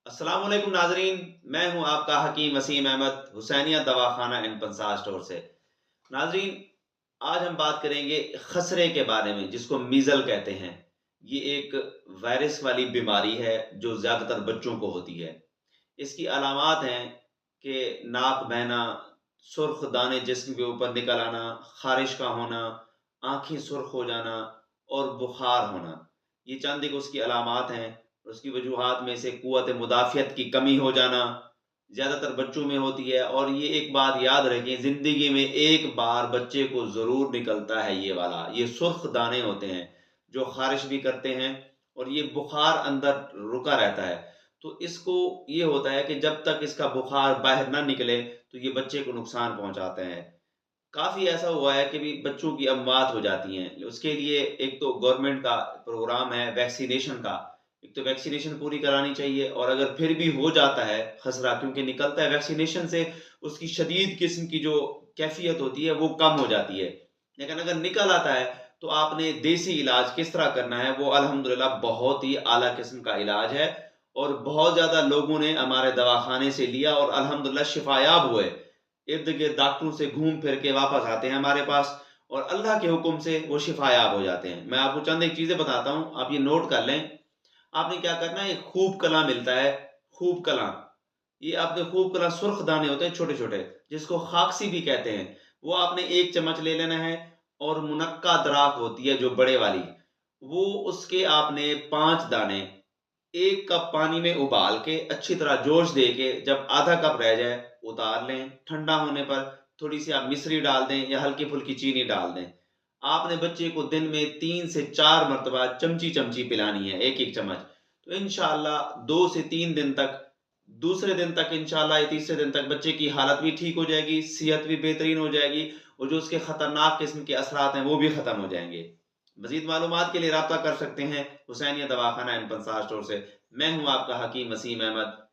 अस्सलाम वालेकुम नाजरीन। मैं हूं आपका हकीम वसीम अहमद हुसैनिया दवाखाना एंड पंसार स्टोर से। नाजरीन, आज हम बात करेंगे खसरे के बारे में, जिसको मीजल कहते हैं। ये एक वायरस वाली बीमारी है जो ज़्यादातर बच्चों को होती है। इसकी अलामात हैं कि नाक बहना, सुर्ख दाने जिस्म के ऊपर निकल आना, खारिश का होना, आंखें सुर्ख हो जाना और बुखार होना। ये चंद एक उसकी अलामात हैं। उसकी वजूहात में से कुव्वत मुदाफ़ियत की कमी हो जाना ज़्यादातर बच्चों में होती है। और ये एक बात याद रखें, ज़िंदगी में एक बार बच्चे को ज़रूर निकलता है ये वाला। ये सुर्ख दाने होते हैं जो खारिश भी करते हैं और ये बुखार अंदर रुका रहता है। तो इसको ये होता है कि जब तक इसका बुखार बाहर ना निकले तो ये बच्चे को नुकसान पहुंचाते हैं। काफ़ी ऐसा हुआ है कि भी बच्चों की अमवात हो जाती हैं। उसके लिए एक तो गवर्नमेंट का प्रोग्राम है वैक्सीनेशन का। एक तो वैक्सीनेशन पूरी करानी चाहिए, और अगर फिर भी हो जाता है खसरा, क्योंकि निकलता है वैक्सीनेशन से, उसकी शदीद किस्म की जो कैफियत होती है वो कम हो जाती है। लेकिन अगर निकल आता है तो आपने देसी इलाज किस तरह करना है, वो अल्हम्दुलिल्लाह बहुत ही आला किस्म का इलाज है। और बहुत ज़्यादा लोगों ने हमारे दवाखाने से लिया और अल्हम्दुलिल्लाह शिफायाब हुए। इर्द गिर्द डॉक्टरों से घूम फिर के वापस आते हैं हमारे पास, और अल्लाह के हुक्म से वो शिफायाब हो जाते हैं। मैं आपको चंद एक चीज़ें बताता हूँ, आप ये नोट कर लें। आपने क्या करना है, एक खूब कला मिलता है। खूब कला, ये आपने खूब कला सुर्ख दाने होते हैं छोटे छोटे, जिसको खाकसी भी कहते हैं। वो आपने एक चम्मच ले लेना है। और मुनक्का दराक होती है जो बड़े वाली, वो उसके आपने 5 दाने एक कप पानी में उबाल के अच्छी तरह जोश दे के, जब आधा कप रह जाए उतार लें। ठंडा होने पर थोड़ी सी आप मिश्री डाल दें या हल्की फुल्की चीनी डाल दें। आपने बच्चे को दिन में 3 से 4 मरतबा चमची चमची पिलानी है, एक एक चम्मच। तो इंशाल्लाह 2 से 3 दिन तक, दूसरे दिन तक इंशाल्लाह या तीसरे दिन तक बच्चे की हालत भी ठीक हो जाएगी, सेहत भी बेहतरीन हो जाएगी, और जो उसके खतरनाक किस्म के असरात हैं वो भी खत्म हो जाएंगे। मजीद मालूमात के लिए रब्ता कर सकते हैं हुसैनिया दवाखाना एंड पंसार स्टोर से। मैं हूं आपका हकीम वसीम अहमद।